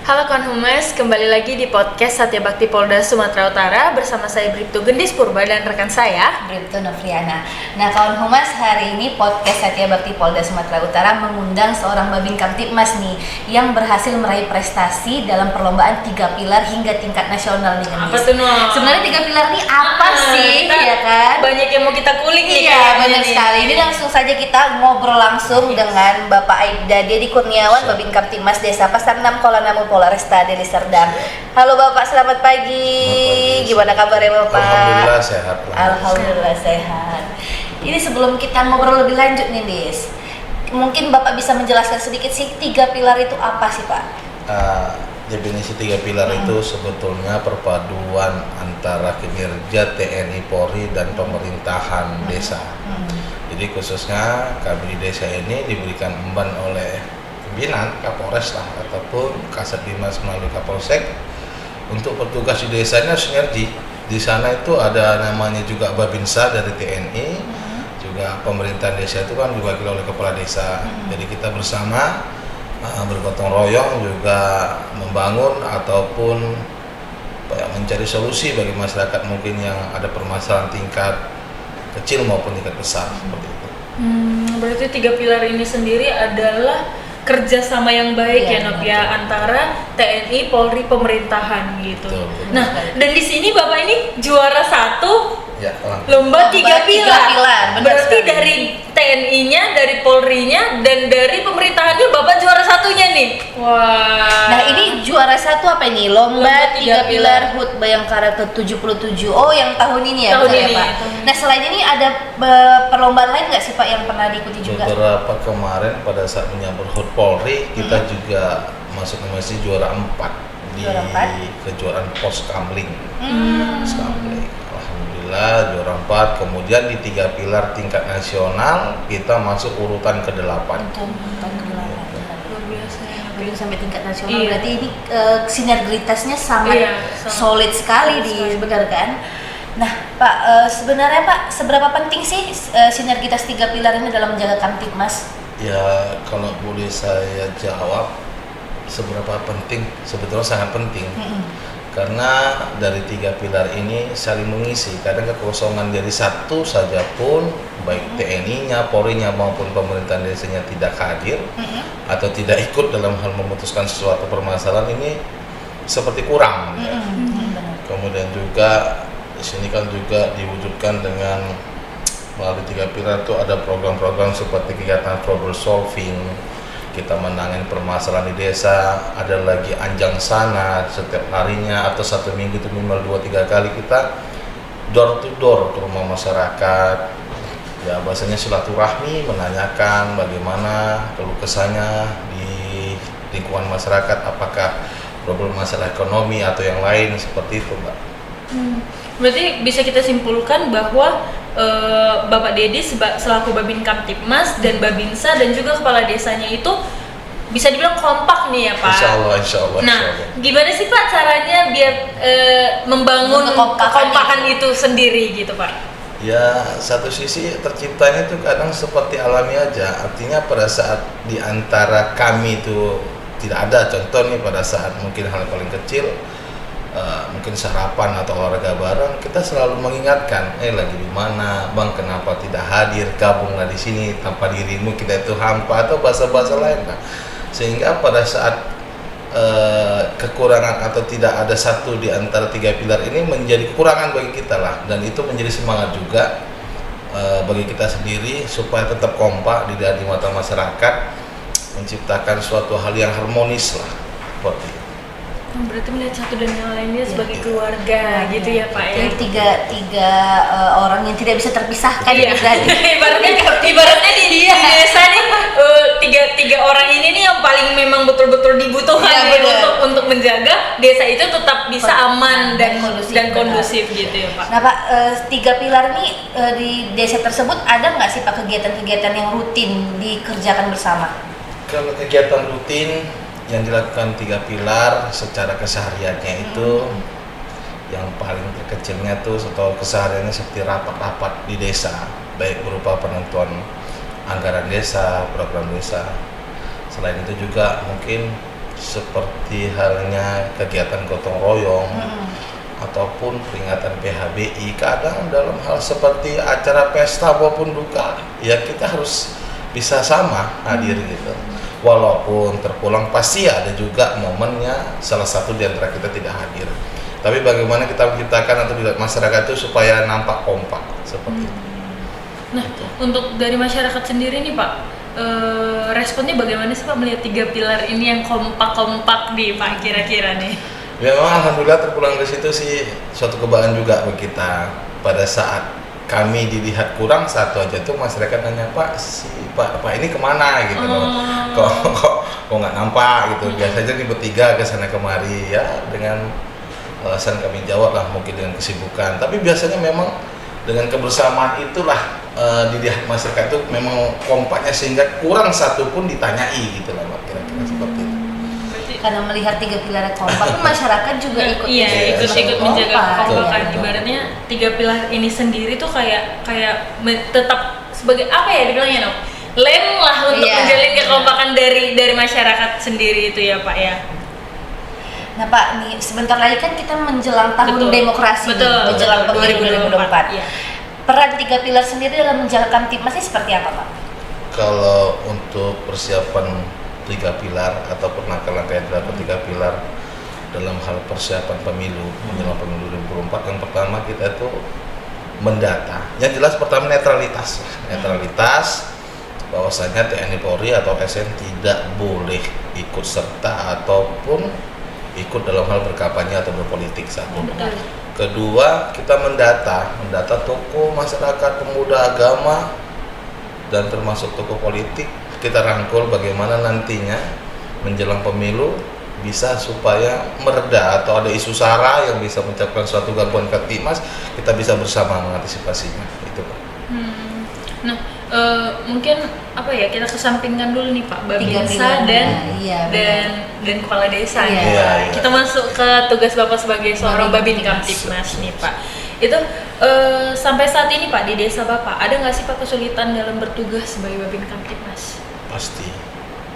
Halo kawan Humas, kembali lagi di podcast Satya Bakti Polda Sumatera Utara bersama saya Bribtu Gendis Purba dan rekan saya Bribtu Novriana. Nah kawan Humas, hari ini podcast Satya Bakti Polda Sumatera Utara mengundang seorang Babin Kamtibmas nih yang berhasil meraih prestasi dalam perlombaan 3 pilar hingga tingkat nasional nih Gendis. Apa tuh no? Sebenarnya 3 pilar ini apa sih ya kan? Banyak yang mau kita kulik nih. Iya banyak sekali. Ini langsung saja kita ngobrol langsung dengan Bapak Aibda Dedi Kurniawan, Babin Kamtibmas Desa Pasar 6 Kolanamu Polresta Deli Serdang. Halo Bapak, selamat pagi. Gimana kabarnya Bapak? Alhamdulillah sehat. Alhamdulillah sehat. Ini sebelum kita ngobrol lebih lanjut nih, Dis, mungkin Bapak bisa menjelaskan sedikit sih 3 pilar itu apa sih Pak? Definisi 3 pilar itu sebetulnya perpaduan antara kinerja TNI Polri dan pemerintahan desa. Jadi khususnya kami di desa ini diberikan emban oleh pimpinan Kapolres lah ataupun Kasat Dimas melalui Kapolsek untuk bertugas di desanya sinergi. Di sana itu ada namanya juga Babinsa dari TNI, juga pemerintahan desa itu kan diwakili oleh kepala desa. Jadi kita bersama bergotong royong juga membangun ataupun mencari solusi bagi masyarakat mungkin yang ada permasalahan tingkat kecil maupun tingkat besar seperti itu. Berarti 3 pilar ini sendiri adalah kerjasama yang baik ya Nok ya antara TNI, Polri, pemerintahan gitu. Betul. Nah, dan di sini Bapak ini juara 1 Ya, lomba 3 pilar. Berarti sekali. dari TNI-nya, dari Polri-nya, dan dari pemerintahannya Bapak juara 1-nya nih. Wah. Nah ini juara 1 apa ini? Lomba Lomba 3 3 pilar HUT Bayangkara ke-77. Oh yang tahun ini ya, Tahun betul ya ini, Pak? tahun ini. Nah selain ini ada perlombaan lain nggak sih Pak yang pernah diikuti juga? beberapa kemarin pada saat menyambut HUT Polri kita juga masuk nominasi juara 4 di Juara 4? kejuaraan pos kamling. Kamling. Alhamdulillah juara 4. Kemudian di 3 pilar tingkat nasional kita masuk urutan ke-8. Untuk tahun ke-8. Luar biasa ya. Belum sampai tingkat nasional, Iya. berarti ini sinergitasnya sangat Iya, sangat solid sekali solid sekali. benar kan? Nah Pak, sebenarnya Pak seberapa penting sih sinergitas 3 pilar ini dalam menjaga Kamtibmas? Ya kalau boleh saya jawab seberapa penting, sebetulnya sangat penting. Karena dari 3 pilar ini saling mengisi. Kadang kekosongan dari satu saja pun baik TNI-nya, Polri-nya maupun pemerintahan desanya tidak hadir atau tidak ikut dalam hal memutuskan sesuatu permasalahan ini seperti kurang. Ya. Kemudian juga di sini kan juga diwujudkan dengan melalui 3 pilar itu ada program-program seperti kegiatan problem solving, kita menangani permasalahan di desa, ada lagi anjang sana setiap harinya atau satu minggu itu minimal 2-3 kali kita door to door ke rumah masyarakat. Ya bahasanya silaturahmi, menanyakan bagaimana keluh kesahnya di lingkungan masyarakat, apakah problem masalah ekonomi atau yang lain seperti itu, Mbak. Berarti bisa kita simpulkan bahwa Bapak Dedi selaku Babin Kamtibmas dan Babinsa dan juga kepala desanya itu bisa dibilang kompak nih ya Pak. Insya Allah. Nah, gimana sih Pak caranya biar membangun kekompakan itu sendiri gitu Pak? Ya satu sisi terciptanya itu kadang seperti alami aja. Artinya pada saat di antara kami itu tidak ada contoh nih pada saat mungkin hal yang paling kecil, mungkin sarapan atau olahraga bareng, kita selalu mengingatkan, lagi di mana, bang, kenapa tidak hadir, gabunglah di sini, tanpa dirimu kita itu hampa atau bahasa-bahasa lain, nah. Sehingga pada saat kekurangan atau tidak ada satu di antara 3 pilar ini menjadi kekurangan bagi kita lah, dan itu menjadi semangat juga bagi kita sendiri supaya tetap kompak di mata masyarakat, menciptakan suatu hal yang harmonis lah, seperti itu. Berarti melihat satu dan yang lainnya sebagai keluarga gitu ya Pak ya. Jadi tiga orang yang tidak bisa terpisahkan. Iya. Berarti. ibaratnya di desa nih tiga orang ini nih yang paling memang betul-betul dibutuhkan Iya, nih benar. untuk menjaga desa itu tetap bisa aman dan Kondusif, kondusif gitu ya Pak. Nah Pak, 3 pilar ini di desa tersebut ada nggak sih Pak kegiatan-kegiatan yang rutin dikerjakan bersama? Kalau kegiatan rutin yang dilakukan 3 pilar secara kesehariannya itu yang paling terkecilnya tuh atau kesehariannya seperti rapat-rapat di desa, baik berupa penentuan anggaran desa, program desa. Selain itu juga mungkin seperti halnya kegiatan gotong royong ataupun peringatan PHBI, kadang dalam hal seperti acara pesta maupun duka ya kita harus bisa sama hadir gitu. Walaupun terpulang pasti ada juga momennya salah satu di antara kita tidak hadir. Tapi bagaimana kita menciptakan atau dilihat masyarakat itu supaya nampak kompak seperti itu. Nah, untuk dari masyarakat sendiri nih Pak, responnya bagaimana sih Pak melihat 3 pilar ini yang kompak-kompak nih Pak kira-kira nih? Ya memang alhamdulillah terpulang dari situ sih suatu kebanggaan juga bagi kita. Pada saat kami dilihat kurang satu aja tuh masyarakat nanya, Pak ini kemana gitu loh. Kok nggak nampak gitu. Biasanya di bertiga ke sana kemari ya dengan alasan kami jawab lah mungkin dengan kesibukan. Tapi biasanya memang dengan kebersamaan itulah dilihat masyarakat itu memang kompaknya sehingga kurang satu pun ditanyai gitu lah Mbak, kira-kira seperti itu. Karena melihat 3 pilar kompak, masyarakat juga ikut ikut menjaga kekompakan. Ya. Ibaratnya 3 pilar ini sendiri tuh kayak tetap sebagai apa ya dibilangnya Nok? Lem lah untuk menjalin kekompakan dari masyarakat sendiri itu ya Pak ya. Nah Pak, nih sebentar lagi kan kita menjelang tahun demokrasi, menjelang pemilu 2024. Iya. Peran 3 pilar sendiri dalam menjalankan Tipmas ini seperti apa Pak? Kalau untuk persiapan 3 pilar atau langkah-langkah yang dilakukan 3 pilar dalam hal persiapan pemilu menjelang pemilu 2024, yang pertama kita itu mendata. Yang jelas pertama netralitas bahwasanya TNI Polri atau ASN tidak boleh ikut serta ataupun ikut dalam hal berkampanye atau berpolitik satu. Kedua, kita mendata tokoh masyarakat, pemuda agama dan termasuk tokoh politik. Kita rangkul bagaimana nantinya menjelang pemilu bisa supaya mereda atau ada isu sara yang bisa menyebabkan suatu gangguan Kamtibmas, kita bisa bersama mengantisipasinya. Itu Pak. Nah, mungkin apa ya, kita kesampingkan dulu nih Pak, Babinsa dan kepala desa. Iya. Kita masuk ke tugas Bapak sebagai seorang Babin Kamtibmas nih Pak. Itu sampai saat ini Pak di desa Bapak ada nggak sih Pak kesulitan dalam bertugas sebagai Babin Kamtibmas? Pasti,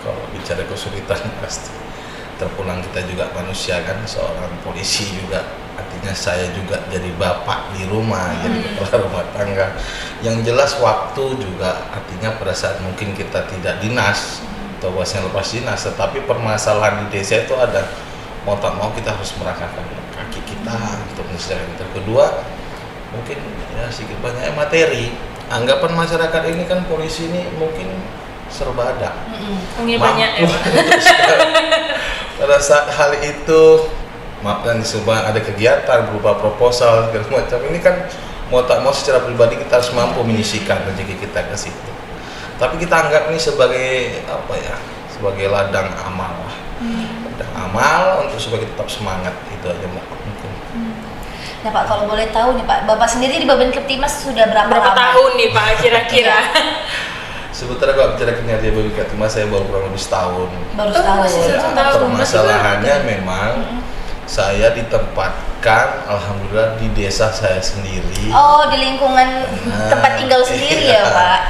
kalau bicara kesulitan pasti. Terpulang kita juga manusia kan, seorang polisi juga, artinya saya juga jadi bapak di rumah, jadi kepala rumah tangga. Yang jelas waktu juga, artinya pada saat mungkin kita tidak dinas atau bahasanya lepas dinas, tetapi permasalahan di desa itu ada, mau tak mau kita harus merangkakkan kaki kita untuk menyelesaikan itu. Kedua, mungkin ya sedikit banyak materi. Anggapan masyarakat ini kan polisi ini mungkin serba ada, banyak ya Pak. Pada saat hal itu, maaf dan disebut ada kegiatan berupa proposal segala macam, ini kan mau tak mau secara pribadi kita harus mampu menyisikan rezeki kita ke situ. Tapi kita anggap ini sebagai apa ya, sebagai ladang amal lah. Ladang amal untuk supaya kita tetap semangat, itu aja Mbak. Nah Pak, kalau boleh tahu nih Pak, Bapak sendiri di Babin Kamtibmas sudah berapa lama? Tahun nih Pak kira-kira? Sebetulnya kalau bicara kinerja Babin Kamtibmas saya baru kurang lebih setahun. Baru setahun. Permasalahannya memang saya ditempatkan alhamdulillah di desa saya sendiri. Oh, di lingkungan tempat tinggal sendiri ya Pak?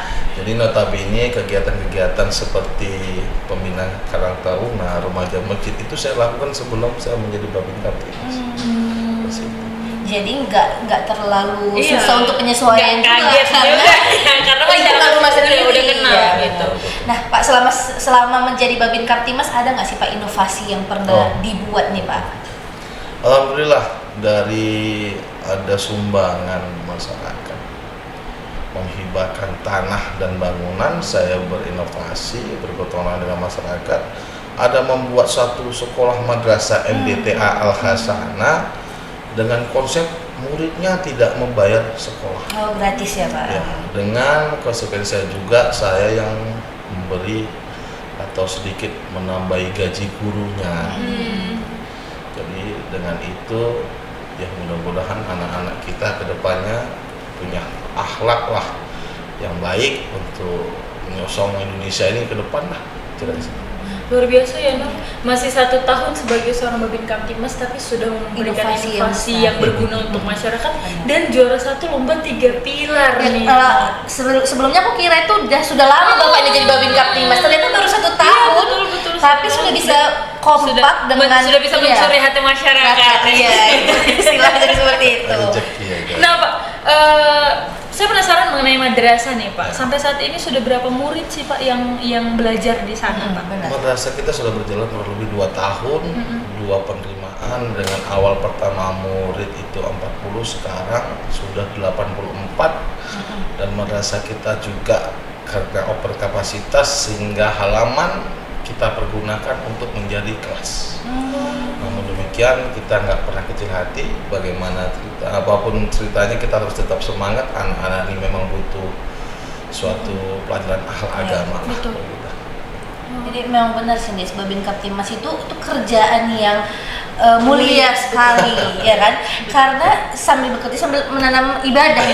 Jadi notabene kegiatan-kegiatan seperti pembinaan Karang Taruna, remaja masjid itu saya lakukan sebelum saya menjadi Babin Kamtibmas. Jadi nggak terlalu susah untuk penyesuaian kaget juga karena masyarakat rumah sendiri udah kenal gitu. Nah Pak, selama menjadi Babin Kamtibmas ada nggak sih Pak inovasi yang pernah dibuat nih Pak? Alhamdulillah, dari ada sumbangan masyarakat menghibahkan tanah dan bangunan, saya berinovasi bergotong royong dengan masyarakat, ada membuat satu sekolah madrasah MDTA Al Hasanah dengan konsep muridnya tidak membayar sekolah. Oh, gratis ya Pak? Ya, dengan konsekuensi saya juga, saya yang memberi atau sedikit menambahi gaji gurunya. Jadi dengan itu ya mudah-mudahan anak-anak kita kedepannya punya akhlak lah yang baik untuk menyosong Indonesia ini ke depan lah. Luar biasa ya, Noh. Masih 1 tahun sebagai seorang Babin Kamtibmas tapi sudah memberikan Inovasi inovasi yang yang berguna untuk masyarakat dan juara 1 lomba 3 pilar Ya, nih. sebelumnya aku kira itu sudah lama bapak ini jadi Babin Kamtibmas, ternyata baru 1 tahun, betul tapi sekali. sudah bisa kompak dengan sudah bisa mencuri hati masyarakat. Iya, istilahnya jadi seperti itu. Rezeki ya guys. Nah Pak, saya penasaran mengenai madrasah nih Pak. Sampai saat ini sudah berapa murid sih Pak yang belajar di sana Pak? Benar. Madrasah kita sudah berjalan kurang lebih 2 tahun, 2 penerimaan dengan awal pertama murid itu 40, sekarang sudah 84 dan madrasah kita juga karena over kapasitas sehingga halaman kita pergunakan untuk menjadi kelas. Namun demikian kita nggak pernah kecil hati, bagaimana cerita, apapun ceritanya kita harus tetap semangat. Anak-anak ini memang butuh suatu pelajaran agama. betul. Jadi memang benar sih Des, Babin Kamtibmas itu kerjaan yang mulia sekali ya kan, karena sambil bekerja sambil menanam ibadah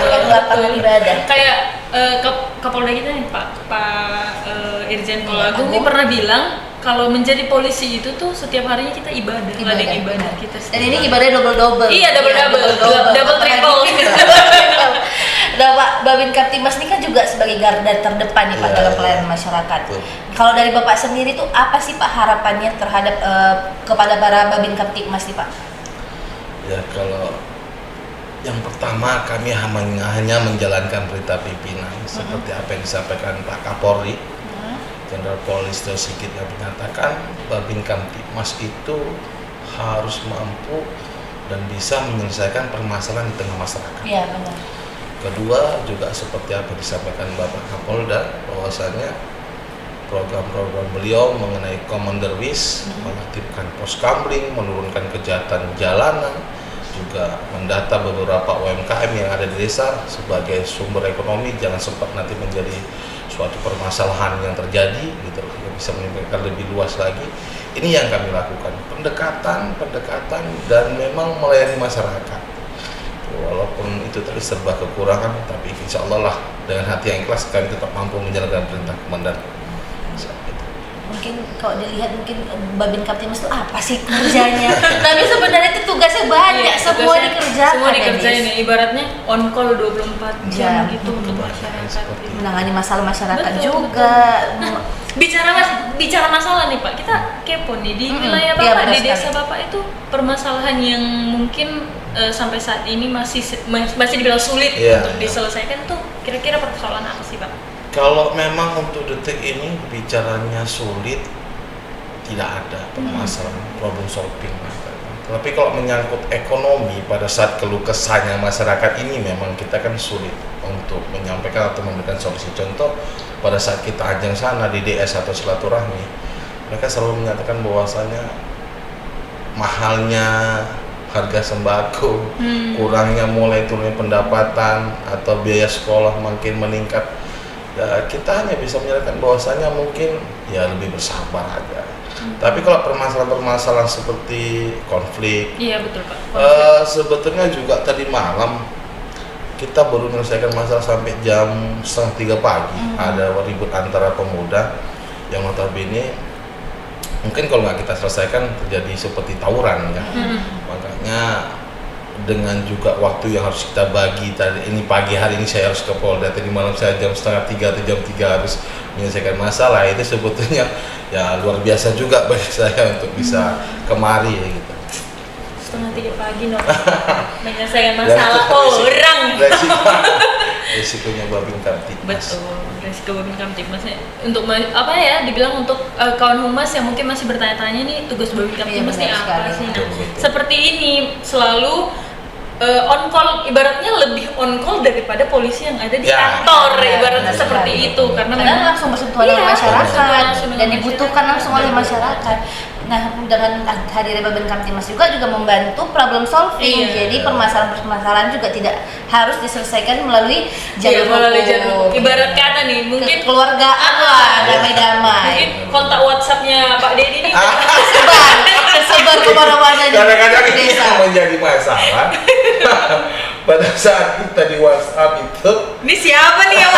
melakukan ibadah. Kayak Kapolda kita nih Pak Irjen Pol Agung ini pernah bilang kalau menjadi polisi itu tuh setiap harinya kita ibadah. Ibadah kita. Dan ini ibadah double. Iya, double triple. Nah, Pak Babin Kamtibmas ini kan juga sebagai garda terdepan nih Pak dalam pelayanan masyarakat. Betul. Kalau dari Bapak sendiri tuh apa sih Pak harapannya terhadap kepada para Babin Kamtibmas nih Pak? Ya, kalau yang pertama kami hanya menjalankan perintah pimpinan seperti apa yang disampaikan Pak Kapolri, Jenderal Polisi Sigit yang menyatakan Babin Kamtibmas itu harus mampu dan bisa menyelesaikan permasalahan di tengah masyarakat. Iya benar. Kedua juga seperti apa disampaikan Bapak Kapolda, bahwasanya program-program beliau mengenai Commander WIS, mengaktifkan pos kamling, menurunkan kejahatan jalanan, juga mendata beberapa UMKM yang ada di desa sebagai sumber ekonomi, jangan sempat nanti menjadi suatu permasalahan yang terjadi gitu, yang bisa menimbulkan lebih luas lagi. Ini yang kami lakukan, pendekatan dan memang melayani masyarakat. Walaupun itu tadi serba kekurangan, tapi insya Allah lah dengan hati yang ikhlas kami tetap mampu menjalankan perintah komandan. Mungkin kalau dilihat mungkin Babin Kamtibmas itu apa sih kerjanya? Tapi sebenarnya itu tugasnya banyak, semua dikerjakan. Semua dikerjain ya, ya, ibaratnya on call 24 jam gitu untuk Ya, masyarakat. menangani masalah masyarakat Betul, juga. Bicara masalah nih Pak, kita kepo nih di wilayah Iya, Bapak, benar di desa sekali. Bapak itu permasalahan yang mungkin sampai saat ini masih dibilang sulit Iya, untuk iya. diselesaikan tuh kira-kira persoalan apa sih Pak? Kalau memang untuk detik ini bicaranya sulit, tidak ada permasalahan problem solving. Tapi kalau menyangkut ekonomi pada saat keluh kesahnya masyarakat ini memang kita kan sulit untuk menyampaikan atau memberikan solusi. Contoh pada saat kita ajang sana di DS atau silaturahmi, mereka selalu menyatakan bahwasanya mahalnya harga sembako, kurangnya mulai turunnya pendapatan atau biaya sekolah makin meningkat. Ya, kita hanya bisa menyatakan bahwasanya mungkin ya lebih bersabar aja. Tapi kalau permasalahan-permasalahan seperti konflik, Iya betul Pak. sebetulnya juga tadi malam kita baru menyelesaikan masalah sampai jam 2:30 pagi. Ada ribut antara pemuda yang notabene mungkin kalau nggak kita selesaikan terjadi seperti tawuran ya. Makanya dengan juga waktu yang harus kita bagi, tadi ini pagi hari ini saya harus ke Polda, tadi malam saya jam 2:30 atau jam 3 harus menyelesaikan masalah, itu sebetulnya ya luar biasa juga bagi saya untuk bisa kemari ya, gitu. 2:30 pagi menyelesaikan masalah orang. Resikonya Babin Kamtibmas. Betul, resiko Babin Kamtibmas untuk apa ya dibilang untuk kawan humas yang mungkin masih bertanya-tanya nih tugas Babin Kamtibmas Iya, nih benar apa sekali. sih? Nah, Betul. seperti ini selalu on call, ibaratnya lebih on call daripada polisi yang ada di Ya, kantor, ya, ibaratnya benar seperti sekali. itu karena Karena memang langsung bersentuhan dengan Iya, masyarakat bersentuhan langsung dan dengan dibutuhkan masyarakat. langsung oleh masyarakat. Nah, dengan hadirnya Babin Kamtibmas juga membantu problem solving. Iya. Jadi permasalahan-permasalahan juga tidak harus diselesaikan melalui Iya, jalur melalui hukum. jalur. Ibarat kata nih, mungkin kekeluargaan lah, damai-damai. mungkin kontak WhatsApp-nya Pak Dedi nih Tersebar kemana-mana di Kadang-kadang ini desa. yang menjadi masalah. pada saat kita di WhatsApp itu Ini siapa nih yang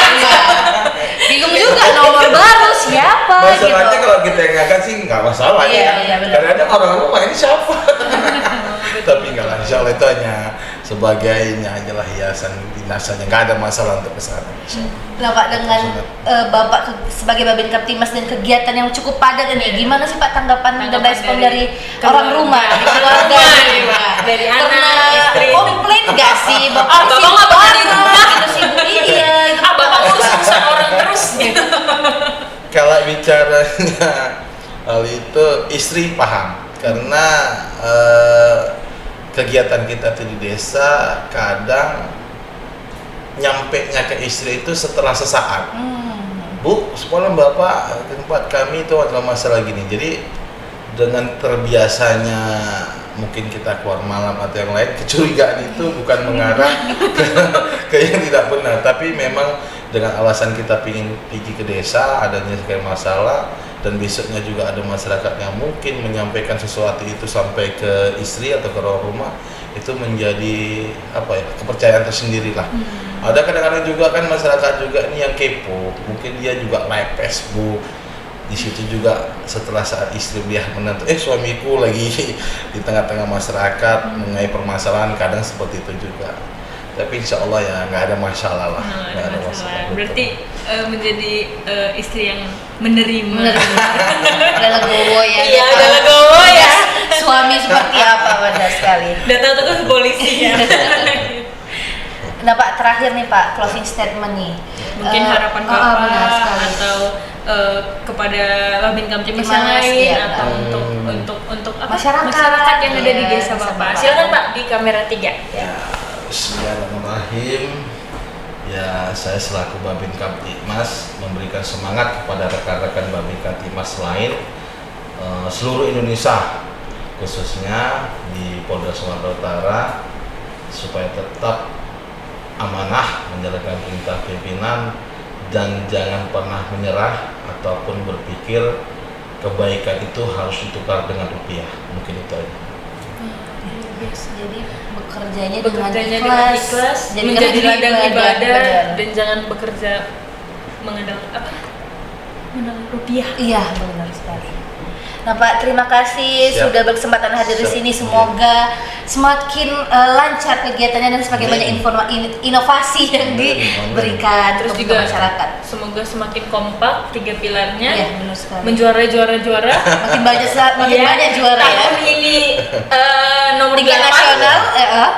Bingung juga nomor baru siapa masalahnya gitu. kalau kita yang ngangkat sih nggak masalah Iya, ya. iya, benar. Kadang-kadang orang rumah ini siapa? Tapi nggak lah, insya Allah itu hanya sebagai ini aja lah hiasan dinasanya, nggak ada masalah untuk kesana. Nah Pak, dengan Bapak sebagai Babin Kaptimas dan kegiatan yang cukup padat ini, gimana sih Pak tanggapan dan respon dari orang rumah, dari keluarga, dari Pernah anak, istri. komplain nggak sih Bapak? Ah, Bapak nggak pernah di rumah. gitu sih Bu. Iya, gitu. Bapak ngurus urusan orang terus gitu. Kalau bicaranya hal itu istri paham karena kegiatan kita tuh di desa kadang nyampenya ke istri itu setelah sesaat. Bu, semalam Bapak ke tempat kami itu adalah masalah gini. Jadi dengan terbiasanya mungkin kita keluar malam atau yang lain, kecurigaan itu bukan mengarah ke yang tidak benar, tapi memang dengan alasan kita ingin pergi ke desa, adanya kayak masalah, dan besoknya juga ada masyarakat yang mungkin menyampaikan sesuatu itu sampai ke istri atau ke orang rumah, itu menjadi apa ya, kepercayaan tersendiri lah. Ada kadang-kadang juga kan masyarakat juga ini yang kepo, mungkin dia juga like Facebook. Di situ juga setelah saat istri dia menentu, suamiku lagi di tengah-tengah masyarakat mengenai permasalahan, kadang seperti itu juga. Tapi insya Allah ya nggak ada masalah lah. Nggak ada masalah. Berarti menjadi istri yang menerima. Ada legowo ya. Iya, gitu. ada legowo ya. Suami seperti apa, benar sekali. Datang tuh ke polisi ya. Nah Pak, terakhir nih Pak, closing statement nih. Mungkin harapan Bapak benar sekali. atau kepada Babin Kamtibmas yang Mas, lain iya, atau Benar. untuk apa? Masyarakat yang ada di iya, desa desa Bapak. Bapak. Silakan Pak di kamera 3. Ya, bismillahirrahmanirrahim. Ya, saya selaku Babin Kamtibmas memberikan semangat kepada rekan-rekan Babin Kamtibmas lain seluruh Indonesia, khususnya di Polda Sumatera Utara, supaya tetap amanah menjalankan perintah pimpinan dan jangan pernah menyerah ataupun berpikir kebaikan itu harus ditukar dengan rupiah. Mungkin itu aja. Jadi bekerjanya Dengan ikhlas, jadi menjadi karena ladang ibadah benar. dan jangan bekerja mengandalkan apa? Mengandalkan rupiah. Iya, benar sekali. Nah Pak, terima kasih Siap. sudah berkesempatan hadir di Siap. sini. Semoga semakin lancar kegiatannya dan semakin Amin. banyak inovasi yang Amin. diberikan Terus untuk juga masyarakat. semoga semakin kompak 3 pilarnya, Iya, benar sekali. menjuarai juara-juara. Makin banyak makin Iya. banyak juara ya. Tahun ini nomor Tiga 8. nasional,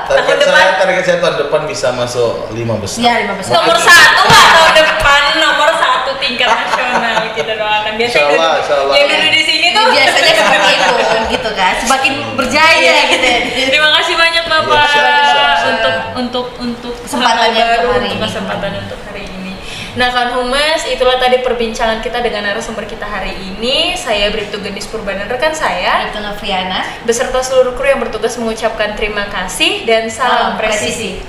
Target depan. target saya tahun depan bisa masuk 5 besar. ya 5 besar. Nomor 1 Pak, tahun depan nomor 1 tingkat nasional kita doakan. Insyaallah, insyaallah. Yang duduk di sini tuh Biasanya seperti itu gitu kan, semakin berjaya gitu ya. Terima kasih banyak Bapak Ya, siap. untuk Kesempatannya hal baru, untuk hari untuk ini. kesempatan untuk hari ini. Nah kan Humas, itulah tadi perbincangan kita dengan narasumber kita hari ini. Saya Bribtu Gendis Purban dan rekan saya Itu Novriana. beserta seluruh kru yang bertugas mengucapkan terima kasih dan salam presisi.